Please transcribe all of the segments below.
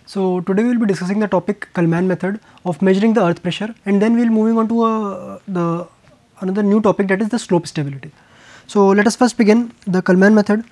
So today we will be discussing the topic Kalman method of measuring the earth pressure, and then we will moving on to another new topic, that is the slope stability. So let us first begin the Kalman method.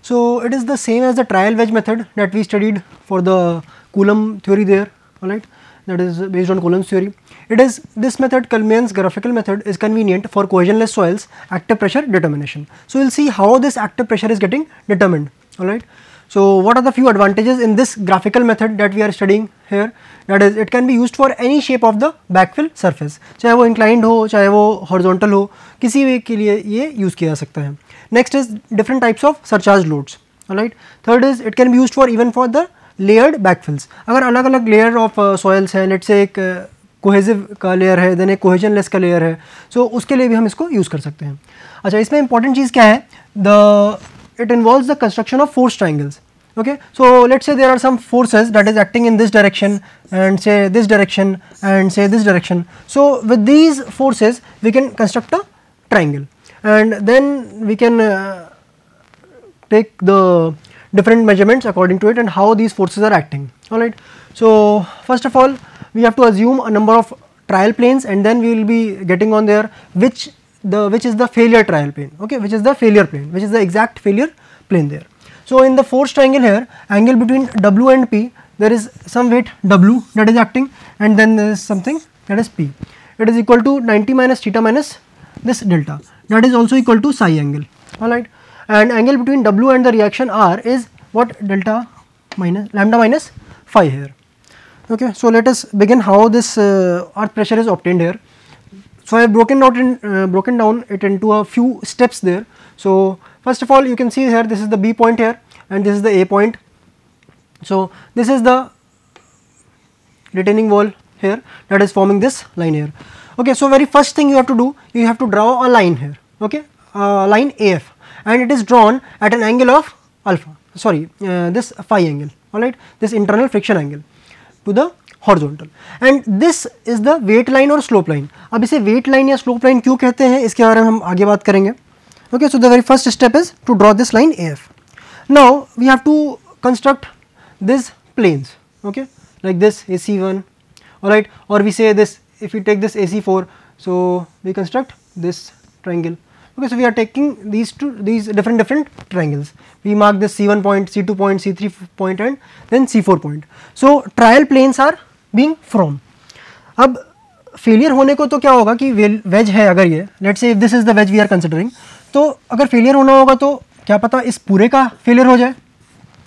So it is the same as the trial wedge method that we studied for the Coulomb theory there, alright, that is based on Coulomb's theory. It is this method, Kalman's graphical method, is convenient for cohesionless soils active pressure determination. So we will see how this active pressure is getting determined, alright. So what are the few advantages in this graphical method that we are studying here? That is, it can be used for any shape of the backfill surface, चाहे वो inclined हो, चाहे वो horizontal हो, किसी भी के लिए ये use किया जा सकता है. Next is different types of surcharge loads, alright. Third is it can be used for even for the layered backfills. अगर अलग अलग layer of soils हैं, let's say एक कोहेसिव का लेयर है, देन एक कोहेजनलेस का लेयर है, सो उसके लिए भी हम इसको यूज़ कर सकते हैं. अच्छा, इसमें इंपॉर्टेंट चीज़ क्या है, it involves the construction of force triangles. Okay, so let's say there are some forces that is acting in this direction and say this direction and say this direction. So with these forces we can construct a triangle, and then we can take the different measurements according to it and how these forces are acting. Alright, so first of all we have to assume a number of trial planes, and then we will be getting on there which is the failure trial plane, okay, which is the failure plane, which is the exact failure plane there. So in the force triangle here, angle between W and P, there is some weight W that is acting, and then there is something that is P. It is equal to 90 minus theta minus this delta, that is also equal to psi angle, alright. And angle between W and the reaction R is what, delta minus lambda minus phi here. Okay, so let us begin how this earth pressure is obtained here. So I have broken down it into a few steps there. So first of all you can see here, this is the B point here and this is the A point. So this is the retaining wall here that is forming this line here. Okay, so very first thing you have to do, you have to draw a line here, okay, line AF, and it is drawn at an angle of alpha, this phi angle, alright, this internal friction angle to the horizontal, and this is the weight line और slope line. अब इसे weight line या slope line क्यों कहते हैं, इसके बारे में हम आगे बात करेंगे. Okay, so the very first step is to draw this line AF. Now we have to construct this planes, okay, like this AC1, alright, और we say this, if you take this AC4, so we construct this triangle. Okay, so we are taking these different triangles. We mark this C1 point, C2 point, C3 point and then C4 point. So trial planes are being formed. अब failure होने को तो क्या होगा कि veg है, अगर ये let's say if this is the wedge we are considering, तो अगर फेलियर होना होगा तो क्या पता इस पूरे का फेलियर हो जाए,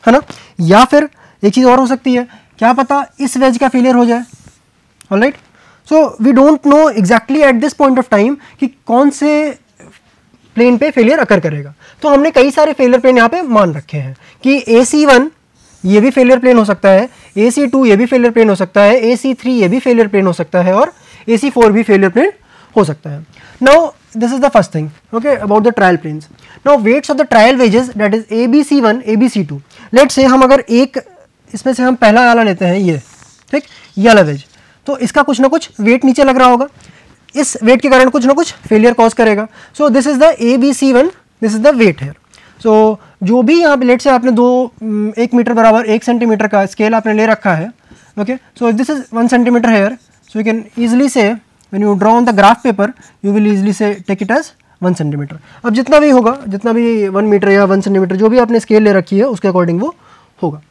है ना, या फिर एक चीज़ और हो सकती है, क्या पता इस वेज का फेलियर हो जाए. Alright, so we don't know exactly at this point of time कि कौन से प्लेन पे फेलियर अकर करेगा. तो हमने कई सारे फेलियर प्लेन यहाँ पे मान रखे हैं कि AC1 ये भी फेलियर प्लेन हो सकता है, AC2 ये भी फेलियर प्लेन हो सकता है, AC3 ये भी फेलियर प्लेन हो सकता है और AC4 भी फेलियर प्लेन हो सकता है. Now this is the first thing, okay, about the trial planes. Now weights of the trial wedges, that is ABC1, ABC2. Let's say हम अगर एक इसमें से हम पहला वाला लेते हैं, ये ठीक, ये वाला वेज, तो इसका कुछ ना कुछ वेट नीचे लग रहा होगा, इस वेट के कारण कुछ ना कुछ फेलियर कॉज करेगा. So this is the ABC1, this is the wedge here. So जो भी यहाँ पे लेट से आपने 1 मीटर बराबर 1 सेंटीमीटर का स्केल आपने ले रखा है, okay, so this is 1 centimetre here. So you can easily say when you draw on the graph paper you will easily say take it as 1 centimetre. अब जितना भी होगा, जितना भी 1 मीटर या 1 सेंटीमीटर जो भी आपने स्केल ले रखी है उसके अकॉर्डिंग वो होगा.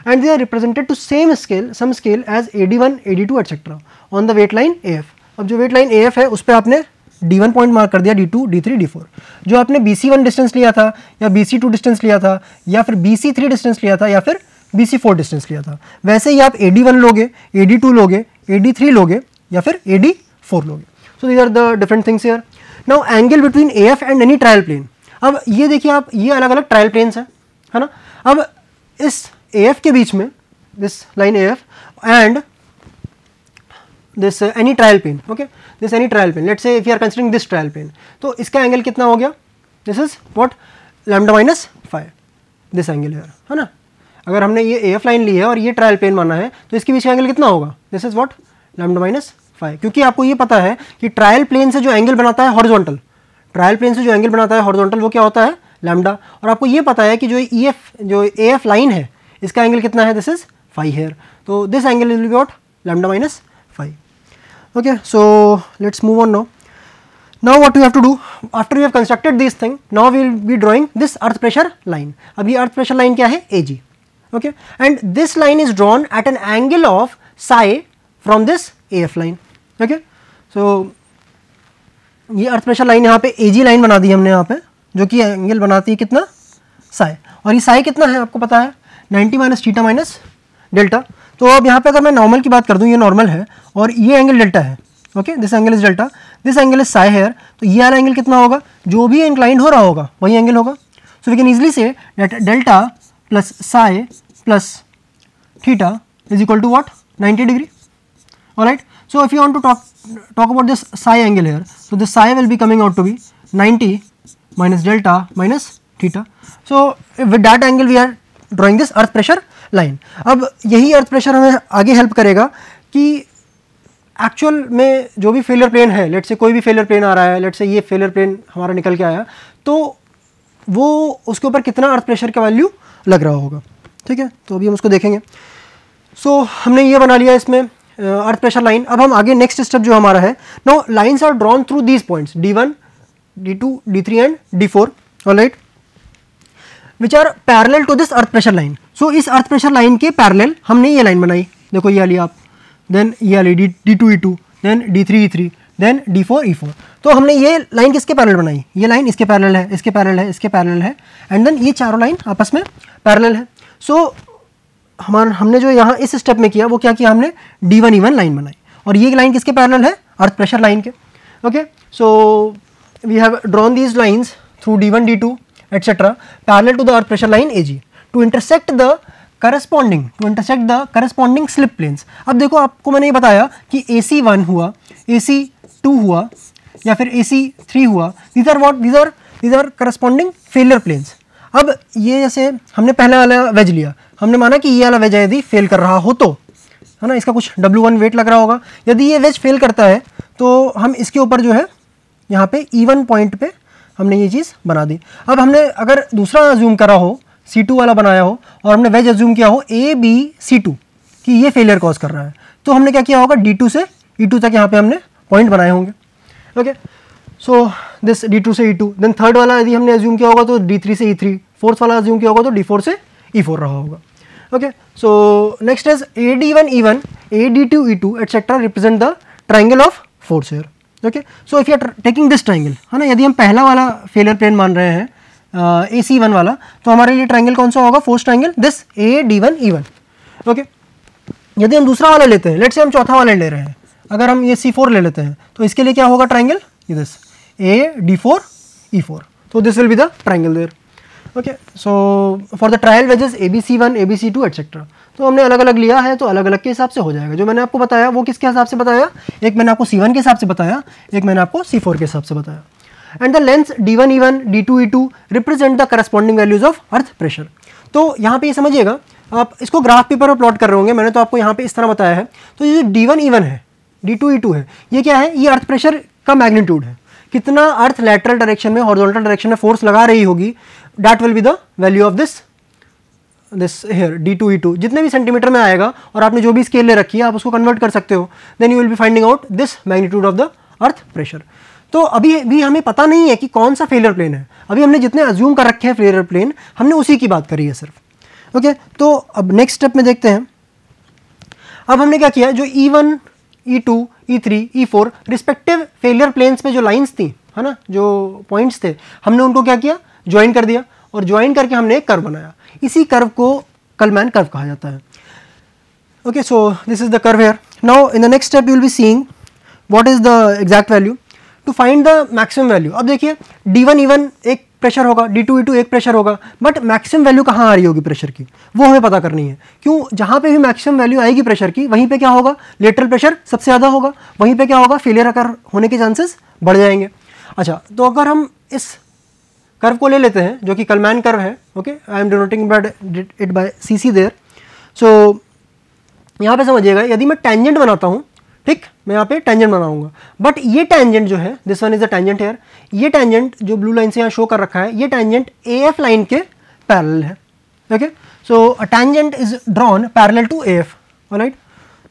And they are represented to same scale, some scale as AD1, AD2 etcetera on the weight line AF. अब जो वेट लाइन AF है उस पर आपने D1 पॉइंट मार्क कर दिया, D2, D3, D4. जो आपने BC1 डिस्टेंस लिया था या BC2 डिस्टेंस लिया था या फिर BC3 डिस्टेंस लिया था या फिर BC4 डिस्टेंस लिया था, वैसे ही आप AD1 लोगे, AD2 लोगे, AD3 लोगे या फिर AD4 लोगे. So these are the different things here. Now angle between AF and any trial plane. अब ये देखिए आप, ये अलग अलग ट्रायल प्लेन्स हैं, है ना. अब इस AF के बीच में, this line AF and this any trial plane, okay, this any trial plane, let's say if you are considering this trial plane, तो इसका एंगल कितना हो गया, this is what, lambda minus phi, this angle here, है ना. अगर हमने ये AF लाइन ली है और ये ट्रायल प्लेन माना है तो इसके बीच का एंगल कितना होगा, this is what, lambda minus phi. क्योंकि आपको ये पता है कि ट्रायल प्लेन से जो एंगल बनाता है हॉरिजॉन्टल, ट्रायल प्लेन से जो एंगल बनाता है हॉरिजॉन्टल वो क्या होता है, लैम्डा. और आपको ये पता है कि जो AF लाइन है इसका एंगल कितना है, this is phi here. So this angle will be what? Lambda minus phi. Okay, so let's move on now. Now what you have to do after you have constructed this thing, now we will be drawing this earth pressure line. अब ये earth pressure line क्या है? AG. Okay, and this line is drawn at an angle of psi from this AF line. Okay, so ये अर्थ pressure line यहाँ पे AG line बना दी हमने यहाँ पे, जो कि एंगल बनाती है कितना? साई. और ये साई कितना है आपको पता है? 90 माइनस थीटा माइनस डेल्टा. तो अब यहाँ पे अगर मैं नॉर्मल की बात कर दूँ, ये नॉर्मल है और ये एंगल डेल्टा है. Okay, this angle is delta, this angle is psi here. तो ये वाला एंगल कितना होगा? जो भी इंक्लाइंड हो रहा होगा वही एंगल होगा. So we can easily say that delta plus psi plus theta is equal to what? 90 degree. Alright, so if you want to talk about this psi angle here, so the psi will be coming out to be 90 minus delta minus theta. So with that angle we are drawing this earth pressure line. अब यही earth pressure हमें आगे help करेगा कि actual में जो भी failure plane है, लेट से कोई भी फेलियर प्लेन आ रहा है, लेट से ये फेलियर प्लेन हमारा निकल के आया, तो वो उसके ऊपर कितना अर्थ प्रेशर का वैल्यू लग रहा होगा. ठीक है, तो अभी हम उसको देखेंगे. सो हमने ये बना लिया इसमें अर्थ प्रेशर लाइन. अब हम आगे नेक्स्ट स्टेप जो हमारा है, no lines are drawn through these points D1, D2, D3 and D4. Alright, which are parallel to this earth pressure line. So इस अर्थ प्रेशर लाइन के पैरेलल हमने ये लाइन बनाई. देखो ये वाली आप, देन ये वाली D2 E2, then D3 E3, then D4 E4. तो हमने ये लाइन किसके पैरेलल बनाई? ये लाइन इसके पैरेलल है, इसके पैरेलल है, इसके पैरेलल है, एंड देन ये चारों लाइन आपस में पैरेलल है. सो हमने जो यहाँ इस स्टेप में किया वो क्या किया? हमने D1 E1 लाइन बनाई. और ये लाइन किसके पैरेलल है? अर्थ प्रेशर लाइन के. Okay, so we have drawn these lines through D1 D2 etcetera parallel to the earth pressure line AG to intersect the corresponding slip planes. अब देखो आपको मैंने ये बताया कि AC1 हुआ, AC2 हुआ या फिर AC3 हुआ. These are what? These are corresponding failure planes. अब ये जैसे हमने पहले वाला वेज लिया, हमने माना कि ये वाला वेज यदि फेल कर रहा हो तो, है ना, इसका कुछ W1 वेट लग रहा होगा. यदि ये वेज फेल करता है तो हम इसके ऊपर जो है यहाँ पे E1 पॉइंट पे हमने ये चीज़ बना दी. अब हमने अगर दूसरा अज्यूम करा हो, C2 वाला बनाया हो, और हमने वेज अज्यूम किया हो ABC2 कि ये फेलियर कॉज कर रहा है, तो हमने क्या किया होगा? D2 से E2 तक यहाँ पे हमने पॉइंट बनाए होंगे. ओके, सो दिस D2 से E2, देन थर्ड वाला यदि हमने अज्यूम किया होगा तो D3 से E3, फोर्थ वाला अज्यूम किया होगा तो D4 से E4 रहा होगा. Okay, so next is AD1 E1, AD2 E2 etcetera represent the triangle of force here. Okay, so if you are taking this triangle, है ना, यदि हम पहला वाला फेलियर प्लेन मान रहे हैं AC1 वाला, तो हमारे लिए ट्राइंगल कौन सा होगा? Force triangle, this AD1 E1. Okay, यदि हम दूसरा वाला लेते हैं, लेट से हम चौथा वाला ले रहे हैं, अगर हम ये C4 ले लेते हैं, तो इसके लिए क्या होगा ट्राइंगल? This AD4 E4. तो this will be the triangle there. Okay, so for the trial wedges ABC1, ABC2 etcetera. तो हमने अलग अलग लिया है तो अलग अलग के हिसाब से हो जाएगा. जो मैंने आपको बताया वो किसके हिसाब से बताया? एक मैंने आपको C1 के हिसाब से बताया, एक मैंने आपको C4 के हिसाब से बताया. And the length D1 E1, D2 E2 represent the corresponding values of earth pressure. तो यहाँ पे ये समझिएगा, आप इसको ग्राफ पेपर पर प्लॉट कर रहे होंगे, मैंने तो आपको यहाँ पे इस तरह बताया है. तो ये जो D1 E1 है, D2 E2 है, ये क्या है? ये अर्थ प्रेशर का मैग्नीट्यूड है. कितना अर्थ लैटरल डायरेक्शन में, हॉरिजॉन्टल डायरेक्शन में फोर्स लगा रही होगी, that will be the value of this here D2 E2. जितने भी सेंटीमीटर में आएगा और आपने जो भी स्केल ले रखी है आप उसको कन्वर्ट कर सकते हो. Then you will be finding out this magnitude of the earth pressure. तो अभी भी हमें पता नहीं है कि कौन सा फेलियर प्लेन है. अभी हमने जितने अज्यूम कर रखे हैं फेलियर प्लेन, हमने उसी की बात करी है सिर्फ. ओके, तो अब नेक्स्ट स्टेप में देखते हैं. अब हमने क्या किया? जो E1, E2, E3, E4 respective failure planes पे जो लाइंस थी, है ना, जो पॉइंट्स थे, हमने उनको क्या किया? ज्वाइन कर दिया. और ज्वाइन करके हमने एक कर्व बनाया. इसी कर्व को कलमैन कर्व कहा जाता है. Okay, so this is the curve here. Now in the next step you will be seeing what is the exact value to find the maximum value. अब देखिए D1 E1 एक pressure होगा, D2 E2 एक pressure होगा, but maximum value कहाँ आ रही होगी pressure की, वो हमें पता करनी है. क्यों? जहाँ पे भी मैक्सिमम वैल्यू आएगी प्रेशर की, वहीं पे क्या होगा? लेटरल प्रेशर सबसे ज़्यादा होगा. वहीं पे क्या होगा? फेलियर अकर होने के चांसेस बढ़ जाएंगे. अच्छा, तो अगर हम इस कर्व को ले लेते हैं जो कि कलमैन कर्व है. Okay, I am denoting it by CC there. सो यहाँ पे समझिएगा, यदि मैं टेंजेंट बनाता हूँ, ठीक, मैं यहाँ पे टेंजेंट बनाऊंगा, बट ये टेंजेंट जो है, this one is a tangent here, ये टेंजेंट जो ब्लू लाइन से यहाँ शो कर रखा है, ये टेंजेंट AF लाइन के पैरेलल है. Okay, So a tangent is drawn parallel to AF, alright.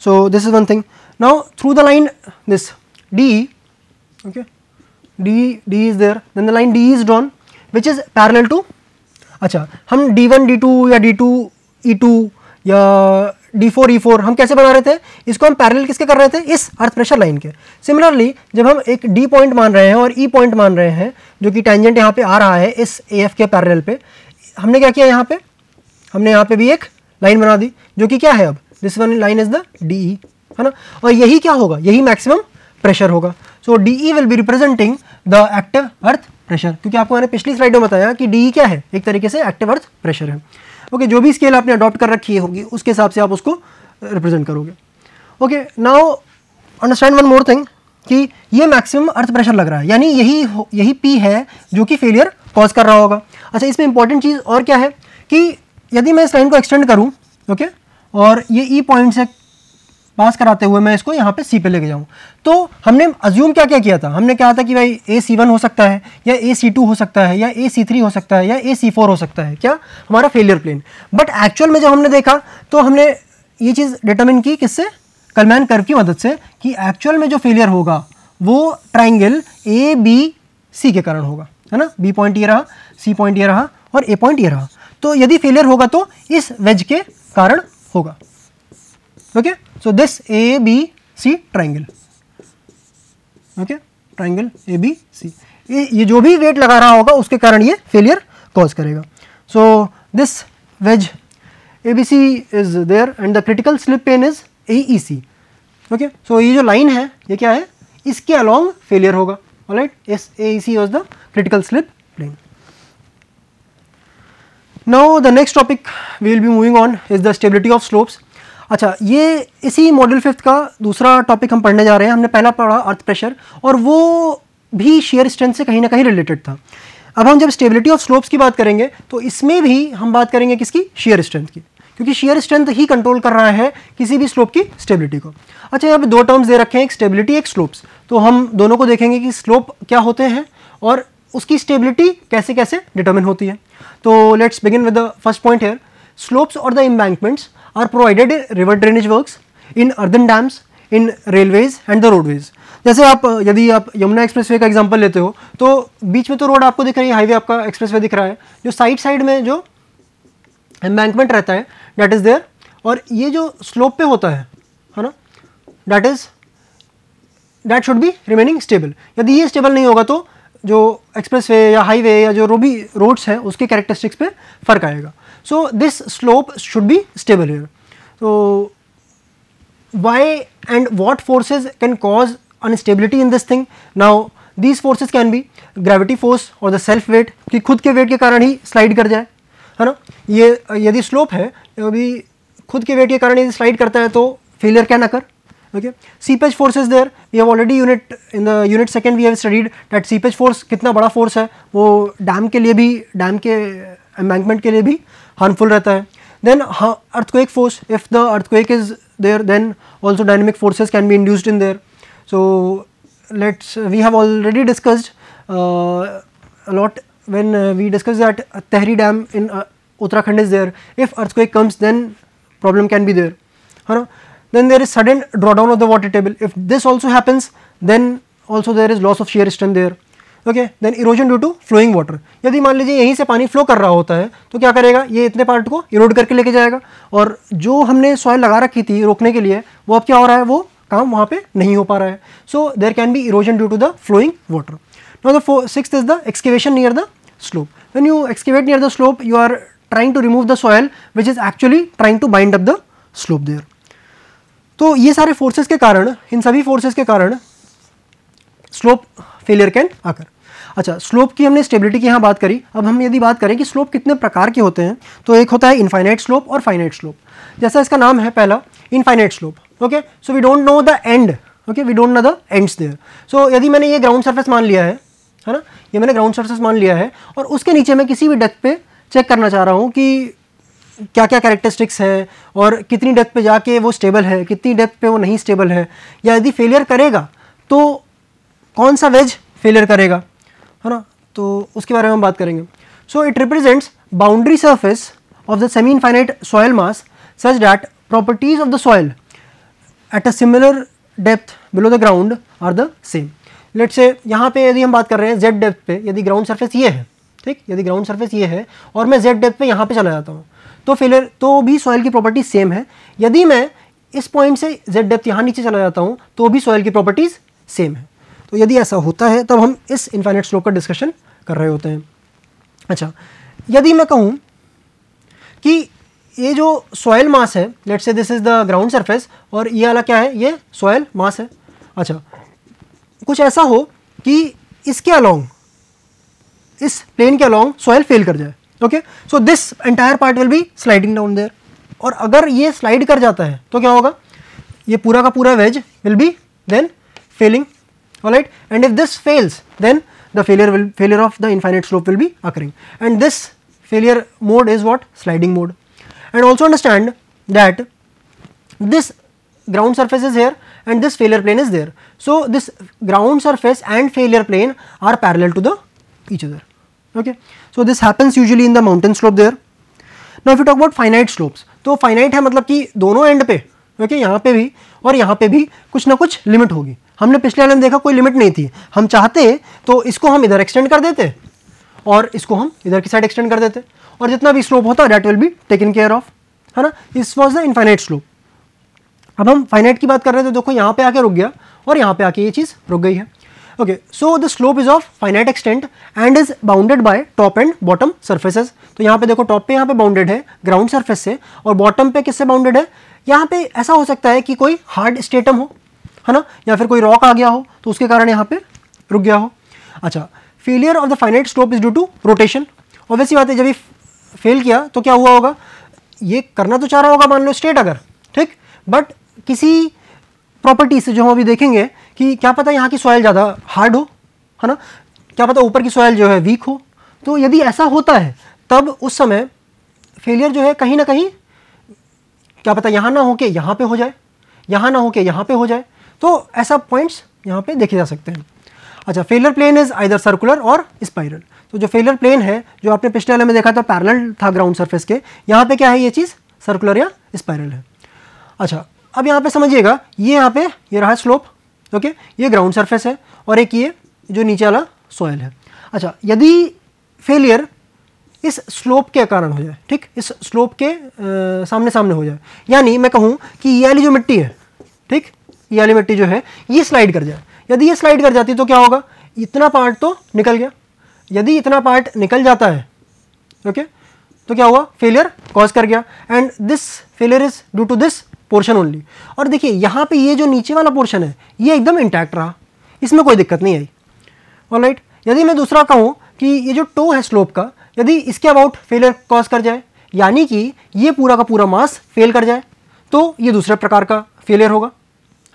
So this is one thing. Now through the line this DE, okay, DE is there, then the line DE is drawn which is parallel to, अच्छा हम D1 D2 या D2 E2 या D4 E4 हम कैसे बना रहे थे, इसको हम पैरेलल किसके कर रहे थे, इस अर्थ प्रेशर लाइन के। सिमिलरली जब हम एक D पॉइंट मान रहे हैं और E पॉइंट मान रहे हैं जो कि टेंजेंट यहाँ पे आ रहा है इस AF के पैरेलल पे, हमने क्या किया, यहाँ पे हमने यहाँ पे भी एक लाइन बना दी जो कि क्या है, अब this one line is the DE, है ना, और यही क्या होगा, यही मैक्सिमम प्रेशर होगा। सो DE will be representing the active earth pressure, क्योंकि आपको मैंने पिछली स्लाइड में बताया कि DE क्या है, एक तरीके से एक्टिव अर्थ प्रेशर है। ओके, जो भी स्केल आपने अडॉप्ट कर रखी होगी उसके हिसाब से आप उसको रिप्रेजेंट करोगे। Okay, now understand one more thing कि ये मैक्सिमम अर्थ प्रेशर लग रहा है, यानी यही P है जो कि फेलियर कॉज कर रहा होगा। अच्छा, इसमें इंपॉर्टेंट चीज़ और क्या है कि यदि मैं इस लाइन को एक्सटेंड करूँ, ओके, और ये E पॉइंट से पास कराते हुए मैं इसको यहाँ पे C पे लेके जाऊँ, तो हमने अज्यूम क्या क्या किया था, हमने कहा था कि भाई AC1 हो सकता है या AC2 हो सकता है या AC3 हो सकता है या AC4 हो सकता है, क्या हमारा फेलियर प्लेन। बट एक्चुअल में जब हमने देखा तो हमने ये चीज़ डिटरमिन की किससे, कलमैन कर्व की मदद से, कि एक्चुअल में जो फेलियर होगा वो ट्राइंगल ABC के कारण होगा, है ना। B पॉइंट ये रहा, C पॉइंट ये रहा और A पॉइंट ये रहा। तो यदि फेलियर होगा तो इस वेज के कारण होगा। Okay, so this ABC triangle, okay, triangle ABC, ये जो भी वेट लगा रहा होगा उसके कारण ये फेलियर कॉज करेगा। So this wedge ABC is there and the critical slip plane is AEC। Okay, so ये जो लाइन है ये क्या है, इसके अलोंग फेलियर होगा, ऑलराइट, इस AEC was the critical slip plane. Now the next topic we will be moving on is the stability of slopes. अच्छा, ये इसी मॉड्यूल 5 का दूसरा टॉपिक हम पढ़ने जा रहे हैं। हमने पहला पढ़ा अर्थ प्रेशर और वो भी शेयर स्ट्रेंथ से कहीं ना कहीं रिलेटेड था। अब हम जब स्टेबिलिटी ऑफ स्लोप्स की बात करेंगे तो इसमें भी हम बात करेंगे किसकी, शेयर स्ट्रेंथ की, क्योंकि शेयर स्ट्रेंथ ही कंट्रोल कर रहा है किसी भी स्लोप की स्टेबिलिटी को। अच्छा, यहाँ पे दो टर्म्स दे रखे हैं, एक स्टेबिलिटी एक स्लोप्स, तो हम दोनों को देखेंगे कि स्लोप क्या होते हैं और उसकी स्टेबिलिटी कैसे कैसे डिटर्मिन होती है। तो let's begin with the first point here. Slopes और the embankments are provided in river drainage works, in earthen dams, in railways and the roadways। जैसे यदि आप यमुना एक्सप्रेसवे का एग्जांपल लेते हो तो बीच में तो रोड आपको दिख रही है, हाईवे आपका एक्सप्रेसवे दिख रहा है, जो साइड में जो एम्बैंकमेंट रहता है दैट इज देयर, और ये जो स्लोप पे होता है ना, that should be remaining stable. यदि ये स्टेबल नहीं होगा तो जो एक्सप्रेसवे या हाईवे या जो भी रोड्स हैं उसके कैरेक्टरिस्टिक्स पे फर्क आएगा। So this slope should be stable here. So why and what forces can cause instability in this thing? Now these forces can be gravity force or the self weight, कि खुद के wait के कारण ही slide कर जाए, है ना। ये यदि स्लोप है, अभी खुद के वेट के कारण यदि स्लाइड करता है तो failure can occur. Okay, seepage force is there, we have already in the unit second we have studied that seepage force कितना बड़ा फोर्स है, वो डैम के लिए भी, डैम के एम्बैंकमेंट के लिए भी हार्मफुल रहता है। Then earthquake force, if the earthquake is there then also dynamic forces can be induced in there. So let's, we have already discussed a lot when we discuss that Tehri dam in Uttarakhand is there, if earthquake comes then problem can be there, है ना। Then there is sudden drawdown of the water table. If this also happens, then also there is loss of shear strength there. Okay. Then erosion due to flowing water. यदि मान लीजिए यहीं से पानी flow कर रहा होता है तो क्या करेगा, ये इतने पार्ट को इरोड करके लेके जाएगा और जो हमने सॉइल लगा रखी थी रोकने के लिए वो अब क्या हो रहा है, वो काम वहाँ पे नहीं हो पा रहा है। So there can be erosion due to the flowing water. Now the sixth is the excavation near the slope. When you excavate near the slope, you are trying to remove the soil which is actually trying to bind up the slope there. तो ये सारे forces के कारण, इन सभी forces के कारण slope failure can आकर। अच्छा, स्लोप की हमने स्टेबिलिटी की यहाँ बात करी। अब हम यदि बात करें कि स्लोप कितने प्रकार के होते हैं, तो एक होता है इनफाइनाइट स्लोप और फाइनाइट स्लोप। जैसा इसका नाम है पहला, infinite slope. Okay, so we don't know the end, okay, we don't know the ends there. So यदि मैंने ये ग्राउंड सरफेस मान लिया है ना, ये मैंने ग्राउंड सरफेस मान लिया है और उसके नीचे मैं किसी भी डेप्थ पे चेक करना चाह रहा हूँ कि क्या क्या कैरेक्टरिस्टिक्स है और कितनी डेप्थ पे जाके वो स्टेबल है, कितनी डेप्थ पे वो नहीं स्टेबल है, या यदि फेलियर करेगा तो कौन सा वेज फेलियर करेगा, है ना, तो उसके बारे में हम बात करेंगे। So it represents boundary surface of the semi-infinite soil mass such that properties of the soil at a similar depth below the ground are the same. Let's say यहाँ पे यदि हम बात कर रहे हैं z डेप्थ पे, यदि ग्राउंड सरफेस ये है, ठीक, यदि ग्राउंड सरफेस ये है और मैं z डेप्थ पे यहाँ पे चला जाता हूँ, तो फेलियर तो भी सॉइल की प्रॉपर्टीज सेम है. यदि मैं इस पॉइंट से z डेप्थ यहाँ नीचे चला जाता हूँ तो भी सॉइल की प्रॉपर्टीज सेम है. तो यदि ऐसा होता है तब हम इस इनफाइनाइट स्लोप का डिस्कशन कर रहे होते हैं. अच्छा, यदि मैं कहूँ कि ये जो सॉइल मास है, let's say this is the ground surface और ये वाला क्या है, ये सॉइल मास है. अच्छा, कुछ ऐसा हो कि इसके अलोंग, इस प्लेन के अलोंग सॉइल फेल कर जाए. Okay, so this entire part will be sliding down there. और अगर ये स्लाइड कर जाता है तो क्या होगा, ये पूरा का पूरा wedge will be then failing. Alright, and if this fails then the failure of the infinite slope will be occurring, and this failure mode is what, sliding mode. And also understand that this ground surface is here and this failure plane is there, so this ground surface and failure plane are parallel to the each other. Okay, so this happens usually in the mountain slope there. Now if you talk about finite slopes, तो finite है मतलब कि दोनों and पे, okay, यहाँ पे भी और यहाँ पे भी कुछ ना कुछ लिमिट होगी. हमने पिछले वाले में देखा कोई लिमिट नहीं थी, हम चाहते तो इसको हम इधर एक्सटेंड कर देते और इसको हम इधर की साइड एक्सटेंड कर देते और जितना भी स्लोप होता that will be taken care of, है ना. This was the infinite slope. अब हम फाइनाइट की बात कर रहे हैं तो देखो यहाँ पे आके रुक गया और यहाँ पे आके ये चीज़ रुक गई है. Okay, so the slope is of finite extent and is bounded by top and bottom surfaces. तो यहाँ पे देखो टॉप पे यहाँ पे बाउंडेड है ग्राउंड सर्फेस से और बॉटम पे किससे बाउंडेड है, यहाँ पे ऐसा हो सकता है कि कोई हार्ड स्टेटम हो, है ना, या फिर कोई रॉक आ गया हो तो उसके कारण यहाँ पे रुक गया हो. अच्छा, failure of the finite slope is due to rotation. Obviously बात है, जब ये फेल किया तो क्या हुआ होगा, ये करना तो चाह रहा होगा मान लो स्ट्रेट अगर, ठीक, बट किसी प्रॉपर्टी से जो हम अभी देखेंगे कि क्या पता यहाँ की सॉइल ज़्यादा हार्ड हो, है ना, क्या पता ऊपर की सॉइल जो है वीक हो. तो यदि ऐसा होता है तब उस समय फेलियर जो है कहीं ना कहीं क्या पता यहाँ ना हो के यहाँ पे हो जाए, यहाँ ना हो के यहाँ पे हो जाए. तो ऐसा पॉइंट्स यहाँ पे देखे जा सकते हैं. अच्छा, failure plane is either circular और स्पाइरल. तो जो फेलियर प्लेन है जो आपने पिछले वाले में देखा था पैरेलल था ग्राउंड सरफेस के, यहाँ पे क्या है, ये चीज़ सर्कुलर या स्पाइरल है. अच्छा, अब यहाँ पे समझिएगा, ये यहाँ पे ये रहा स्लोप, ओके, ये ग्राउंड सरफेस है और एक ये जो नीचे वाला सॉइल है. अच्छा, यदि फेलियर इस स्लोप के कारण हो जाए, ठीक, इस स्लोप के सामने सामने हो जाए, यानी मैं कहूँ कि ये वाली जो मिट्टी है, ठीक, ये वाली मिट्टी जो है ये स्लाइड कर जाए. यदि ये स्लाइड कर जाती तो क्या होगा, इतना पार्ट तो निकल गया. यदि इतना पार्ट निकल जाता है, ओके, तो क्या हुआ, फेलियर कॉज कर गया. And this failure is due to this portion only. और देखिए यहाँ पे ये जो नीचे वाला पोर्शन है ये एकदम इंटैक्ट रहा, इसमें कोई दिक्कत नहीं आई. ऑलराइट, यदि मैं दूसरा कहूँ कि ये जो टो है स्लोप का, यदि इसके अबाउट फेलियर कॉज कर जाए, यानी कि ये पूरा का पूरा मास फेल कर जाए, तो ये दूसरे प्रकार का फेलियर होगा,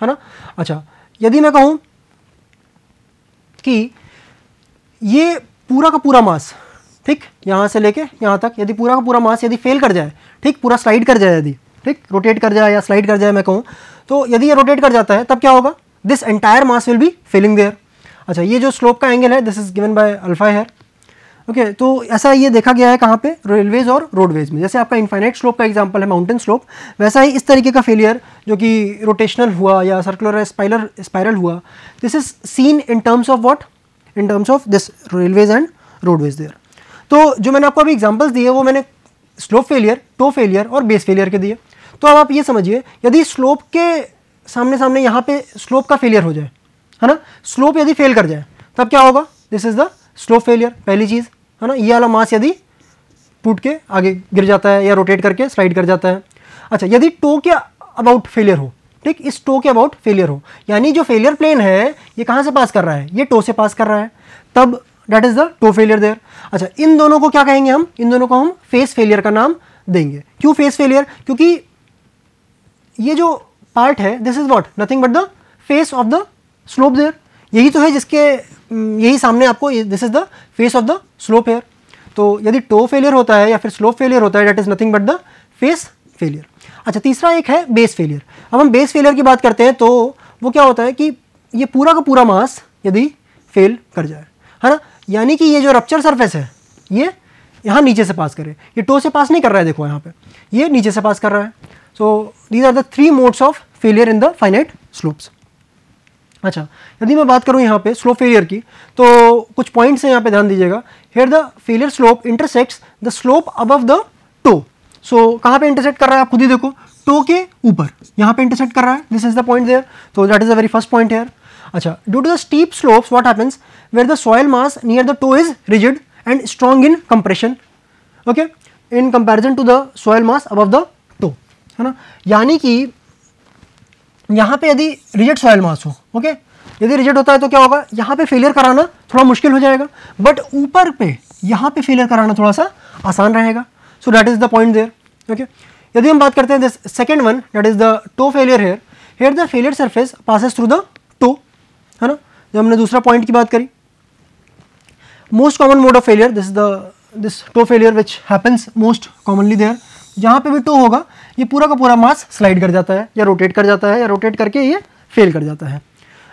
है ना. अच्छा, यदि मैं कहूँ कि ये पूरा का पूरा मास, ठीक, यहाँ से लेके यहाँ तक, यदि पूरा का पूरा मास यदि फेल कर जाए, ठीक, पूरा स्लाइड कर जाए, यदि ठीक रोटेट कर जाए या स्लाइड कर जाए मैं कहूँ, तो यदि ये रोटेट कर जाता है तब क्या होगा, this entire mass will be failing there. अच्छा, ये जो स्लोप का एंगल है this is given by alpha है. ओके, तो ऐसा ये देखा गया है कहाँ पे, रेलवेज और रोडवेज में. जैसे आपका इनफाइनाइट स्लोप का एग्जांपल है माउंटेन स्लोप, वैसा ही इस तरीके का फेलियर जो कि रोटेशनल हुआ या सर्कुलर या स्पाइरल हुआ, this is seen in terms of what, in terms of this railways and roadways there. तो जो मैंने आपको अभी एग्जाम्पल्स दिए वो मैंने स्लोप फेलियर, टो फेलियर और बेस फेलियर के दिए. तो अब आप ये समझिए, यदि स्लोप के सामने सामने यहाँ पे स्लोप का फेलियर हो जाए, है ना, स्लोप यदि फेल कर जाए तब क्या होगा, this is the slope failure, पहली चीज़, है ना. ये वाला मास यदि टूट के आगे गिर जाता है या रोटेट करके स्लाइड कर जाता है. अच्छा, यदि टो के अबाउट फेलियर हो, ठीक, इस टो के अबाउट फेलियर हो, यानी जो फेलियर प्लेन है ये कहाँ से पास कर रहा है, ये टो से पास कर रहा है, तब that is the toe failure there. अच्छा, इन दोनों को क्या कहेंगे हम, इन दोनों को हम फेस फेलियर का नाम देंगे. क्यों फेस फेलियर, क्योंकि ये जो पार्ट है this is what, nothing but the face of the slope there. यही तो है जिसके यही सामने आपको, this is the face of the slope here. तो यदि टो फेलियर होता है या फिर स्लोप फेलियर होता है, that is nothing but the face failure. अच्छा, तीसरा एक है बेस फेलियर. अब हम बेस फेलियर की बात करते हैं तो वो क्या होता है कि ये पूरा का पूरा मास यदि फेल कर जाए, है ना, यानी कि ये जो रप्चर सरफेस है ये यहाँ नीचे से पास करे, ये टो से पास नहीं कर रहा है, देखो यहाँ पे ये नीचे से पास कर रहा है। So these are the 3 modes of failure in the finite slopes. अच्छा, यदि मैं बात करूँ यहाँ पे स्लोप फेलियर की, तो कुछ पॉइंट्स हैं यहाँ पे, ध्यान दीजिएगा। Here the failure slope intersects the slope above the toe. So कहाँ पे इंटरसेक्ट कर रहा है, आप खुद ही देखो, टो के ऊपर यहाँ पे इंटरसेक्ट कर रहा है, this is the point there, तो that is the very first point here. अच्छा, due to the steep slopes what happens where the soil mass near the toe is rigid and strong in compression, okay, in comparison to the soil mass above the toe, है ना। यानी कि यहाँ पे यदि rigid soil मास हो, okay, यदि rigid होता है तो क्या होगा, यहाँ पे फेलियर कराना थोड़ा मुश्किल हो जाएगा, बट ऊपर पे यहाँ पे फेलियर कराना थोड़ा सा आसान रहेगा। So that is the point there, okay. यदि हम बात करते हैं this second one, that is the toe failure here, here the failure surface passes through the toe, है ना। जब हमने दूसरा पॉइंट की बात करी, most common mode of failure, this toe failure which happens most commonly there, जहाँ पे भी टो होगा ये पूरा का पूरा मास स्लाइड कर जाता है या रोटेट कर जाता है, या रोटेट करके ये फेल कर जाता है,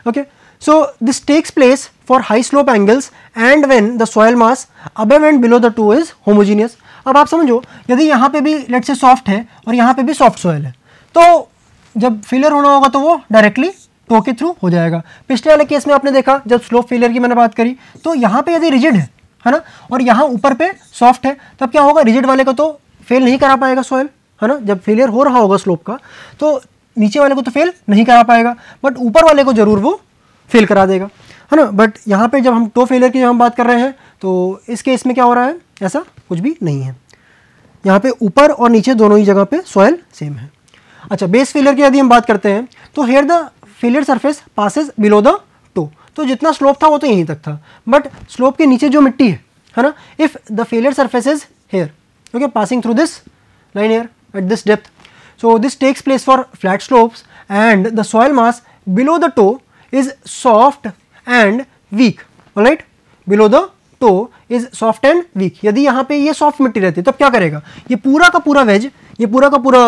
okay. So this takes place for high slope angles and when the soil mass above and below the toe is homogeneous. अब आप समझो, यदि यहाँ पे भी लेट से सॉफ्ट है और यहाँ पे भी सॉफ्ट सॉइल है, तो जब फेलियर होना होगा तो वो डायरेक्टली टो के थ्रू हो जाएगा। पिछले वाले केस में आपने देखा, जब स्लोप फेलियर की मैंने बात करी, तो यहाँ पे यदि रिजिड है ना, और यहाँ ऊपर पे सॉफ्ट है, तब क्या होगा, रिजिड वाले को तो फेल नहीं करा पाएगा सॉइल, है ना। जब फेलियर हो रहा होगा स्लोप का, तो नीचे वाले को तो फेल नहीं करा पाएगा, बट ऊपर वाले को जरूर वो फेल करा देगा, है ना। बट यहाँ पे जब हम टो फेलियर की जब हम बात कर रहे हैं, तो इस केस में क्या हो रहा है, ऐसा कुछ भी नहीं है, यहाँ पे ऊपर और नीचे दोनों ही जगह पे सॉइल सेम है। अच्छा, बेस फेलियर की यदि हम बात करते हैं, तो here the failure surface passes below the toe, तो जितना स्लोप था वो तो यहीं तक था, बट स्लोप के नीचे जो मिट्टी है ना, if the failure surface is here, okay, passing through this line here at this depth. So this takes place for flat slopes and the soil mass below the toe is soft and weak, alright, below the toe is soft and weak. यदि यहाँ पे ये soft मिट्टी रहती है तब क्या करेगा, ये पूरा का पूरा वेज, ये पूरा का पूरा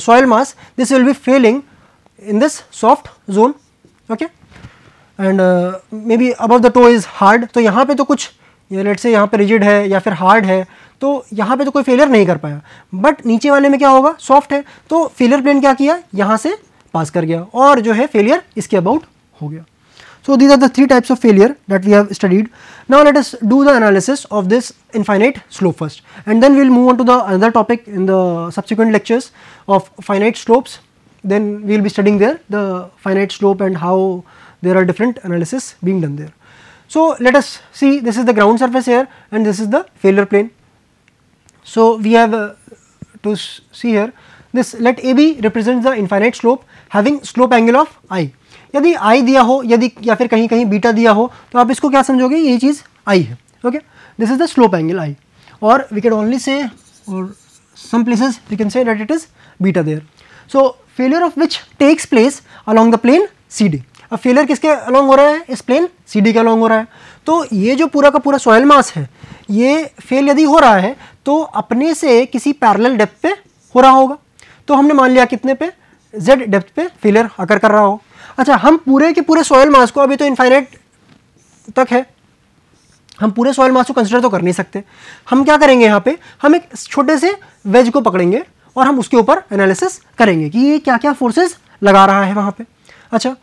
soil mass, this will be failing in this soft zone, okay, and maybe above the toe is hard, तो यहाँ पे तो कुछ, ये लेट से यहाँ पे रिजिड है या फिर हार्ड है, तो यहाँ पे तो कोई फेलियर नहीं कर पाया, बट नीचे वाले में क्या होगा, सॉफ्ट है, तो फेलियर प्लेन क्या किया, यहाँ से पास कर गया, और जो है फेलियर इसके अबाउट हो गया। So these are the 3 types of failure that we have studied. Now let us do the analysis of this infinite slope first, and then we will move on to the another topic in the subsequent lectures of finite slopes, then we will be studying there the finite slope and how there are different analysis being done there. So let us see, this is the ground surface here and this is the failure plane. So we have to see here this, let AB represents the infinite slope having slope angle of I. यदि I दिया हो, यदि या फिर कहीं कहीं beta दिया हो, तो आप इसको क्या समझोगे, ये चीज़ I है, okay, this is the slope angle I, or we can only say, or some places we can say that it is beta there. So failure of which takes place along the plane CD. अब failure किसके along हो रहा है, इस plane CD के along हो रहा है, तो ये जो पूरा का पूरा सॉइल मास है, ये फेल यदि हो रहा है तो अपने से किसी पैरेलल डेप्थ पे हो रहा होगा, तो हमने मान लिया कितने पे, Z डेप्थ पे फेलियर अकर कर रहा हो। अच्छा, हम पूरे के पूरे सॉइल मास को, अभी तो इनफाइनाइट तक है, हम पूरे सॉइल मास को कंसिडर तो कर नहीं सकते, हम क्या करेंगे, यहाँ पे हम एक छोटे से वेज को पकड़ेंगे और हम उसके ऊपर एनालिसिस करेंगे कि ये क्या क्या फोर्सेस लगा रहा है वहाँ पे। अच्छा,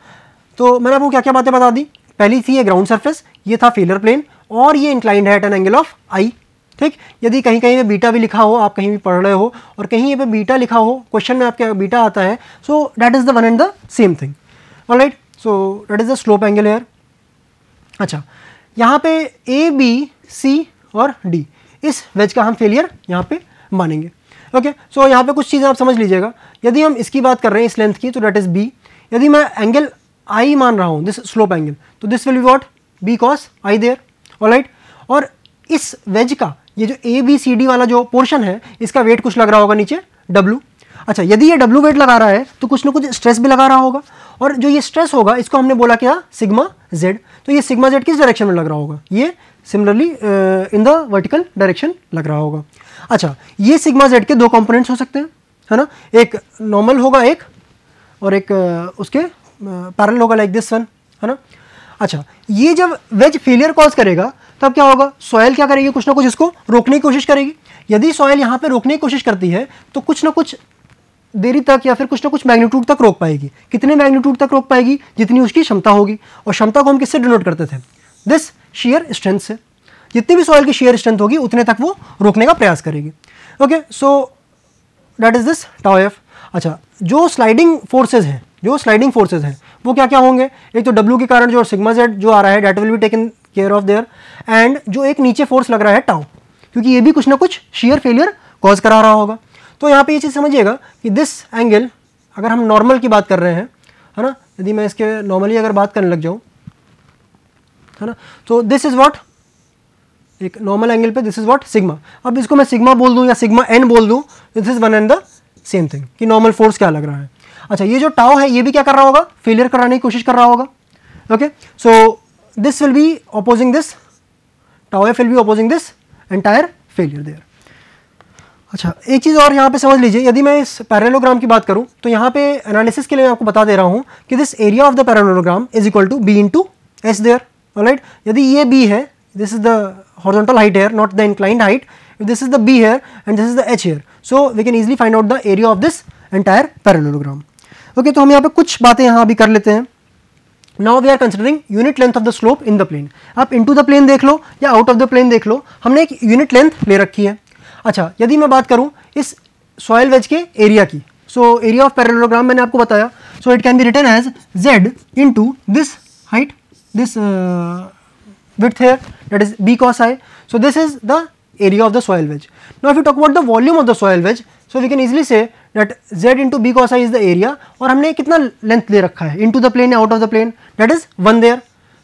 तो मैंने आपको क्या क्या बातें बता दी, पहली थी ये ग्राउंड सरफेस, ये था फेलियर प्लेन, और ये इंक्लाइंड है एट एन एंगल ऑफ आई, ठीक। यदि कहीं कहीं पे बीटा भी लिखा हो, आप कहीं भी पढ़ रहे हो और कहीं पे बीटा लिखा हो, क्वेश्चन में आपके बीटा आता है, सो that is the one and the same thing, alright. So that is the slope angle hair. अच्छा, यहाँ पे ए बी सी और डी, इस वेज का हम फेलियर यहाँ पे मानेंगे, ओके। सो यहाँ पे कुछ चीज़ें आप समझ लीजिएगा, यदि हम इसकी बात कर रहे हैं इस लेंथ की, तो दैट इज बी, यदि मैं एंगल आई मान रहा हूँ, दिस स्लोप एंगल, तो this will be what, b cos i there, alright. और इस वेज का ये जो ए बी सी डी वाला जो पोर्शन है, इसका वेट कुछ लग रहा होगा नीचे W। अच्छा, यदि ये W वेट लगा रहा है तो कुछ ना कुछ स्ट्रेस भी लगा रहा होगा, और जो ये स्ट्रेस होगा इसको हमने बोला क्या, सिग्मा Z, तो ये सिग्मा Z किस डायरेक्शन में लग रहा होगा, ये similarly in the vertical direction लग रहा होगा। अच्छा, ये सिग्मा Z के 2 कंपोनेंट्स हो सकते हैं, है ना, एक नॉर्मल होगा एक, और एक उसके पैरेलल होगा लाइक दिस वन, है ना। अच्छा, ये जब वेज फेलियर कॉज करेगा तब क्या होगा, सॉयल क्या करेगी, कुछ ना कुछ इसको रोकने की कोशिश करेगी। यदि सॉयल यहाँ पे रोकने की कोशिश करती है तो कुछ ना कुछ देरी तक या फिर कुछ ना कुछ मैग्नीट्यूड तक रोक पाएगी। कितने मैग्नीट्यूड तक रोक पाएगी, जितनी उसकी क्षमता होगी। और क्षमता को हम किससे डिनोट करते थे, दिस शेयर स्ट्रेंथ से। जितनी भी सॉइल की शेयर स्ट्रेंथ होगी उतने तक वो रोकने का प्रयास करेगी। Okay, so that is this tau F. अच्छा, जो स्लाइडिंग फोर्सेज हैं वो क्या क्या होंगे, एक तो डब्ल्यू के कारण जो सिग्मा जेड जो आ रहा है that will be taken care of their, and जो एक नीचे फोर्स लग रहा है टाउ, क्योंकि ये भी कुछ ना कुछ शेयर फेलियर कॉज करा रहा होगा। तो यहाँ पे ये चीज़ समझिएगा कि दिस एंगल, अगर हम नॉर्मल की बात कर रहे हैं, है ना, यदि मैं इसके नॉर्मली अगर बात करने लग जाऊँ, है ना, तो दिस इज़ व्हाट, एक नॉर्मल एंगल पे दिस इज़ व्हाट सिग्मा। अब इसको मैं सिग्मा बोल दूँ या सिग्मा एन बोल दूँ, this is one and the same thing कि नॉर्मल फोर्स क्या लग रहा है। अच्छा, ये जो टाउ है ये भी क्या कर रहा होगा, फेलियर कराने की कोशिश कर रहा होगा। Okay, so this will be opposing this, tau f will be opposing this entire failure there. अच्छा, एक चीज़ और यहाँ पे समझ लीजिए, यदि मैं इस पैरेललोग्राम की बात करूँ तो यहाँ पे एनालिसिस के लिए मैं आपको बता दे रहा हूँ कि this area of the parallelogram is equal to b into h there. Alright, यदि ये बी है, this is the horizontal height here, not the inclined height, if this is the b here and this is the h here, so we can easily find out the area of this entire parallelogram. Okay, तो हम यहाँ पे कुछ बातें यहाँ अभी कर लेते हैं। Now we are considering unit length of the slope in the plane. आप into the plane देख लो या out of the plane देख लो, हमने एक unit length ले रखी है। अच्छा, यदि मैं बात करूँ इस soil wedge के एरिया की, so area of parallelogram मैंने आपको बताया, so it can be written as z into this height, this width here, that is b cos I. So this is the area of the soil wedge. Now if you talk about the volume of the soil wedge, so we can easily say that z into b cos I is the area, और हमने कितना length ले रखा है, into the plane या out of the plane, that is 1 there.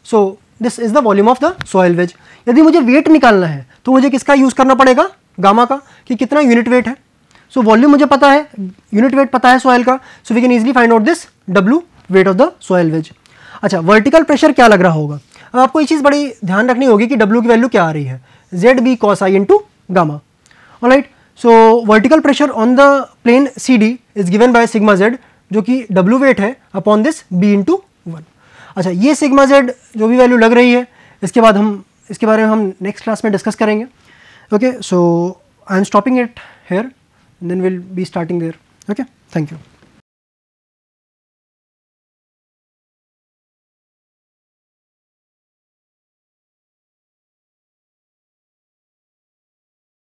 So this is the volume of the soil wedge. यदि मुझे weight निकालना है तो मुझे किसका यूज़ करना पड़ेगा, गामा का, कि कितना यूनिट वेट है। सो वॉल्यूम मुझे पता है, यूनिट वेट पता है सॉइल का, so we can easily find out this डब्ल्यू, weight of the soil wedge. अच्छा, वर्टिकल प्रेशर क्या लग रहा होगा, अब आपको ये चीज़ बड़ी ध्यान रखनी होगी कि डब्ल्यू की वैल्यू क्या आ रही है, z b cos i into gamma. Alright, so vertical pressure on the plane c d is given by sigma z, जो कि डब्ल्यू वेट है अपॉन दिस बी इंटू 1। अच्छा, ये सिग्मा जेड जो भी वैल्यू लग रही है, इसके बाद हम इसके बारे में हम नेक्स्ट क्लास में डिस्कस करेंगे। Okay, so I am stopping it here, then will be starting there. Okay, thank you.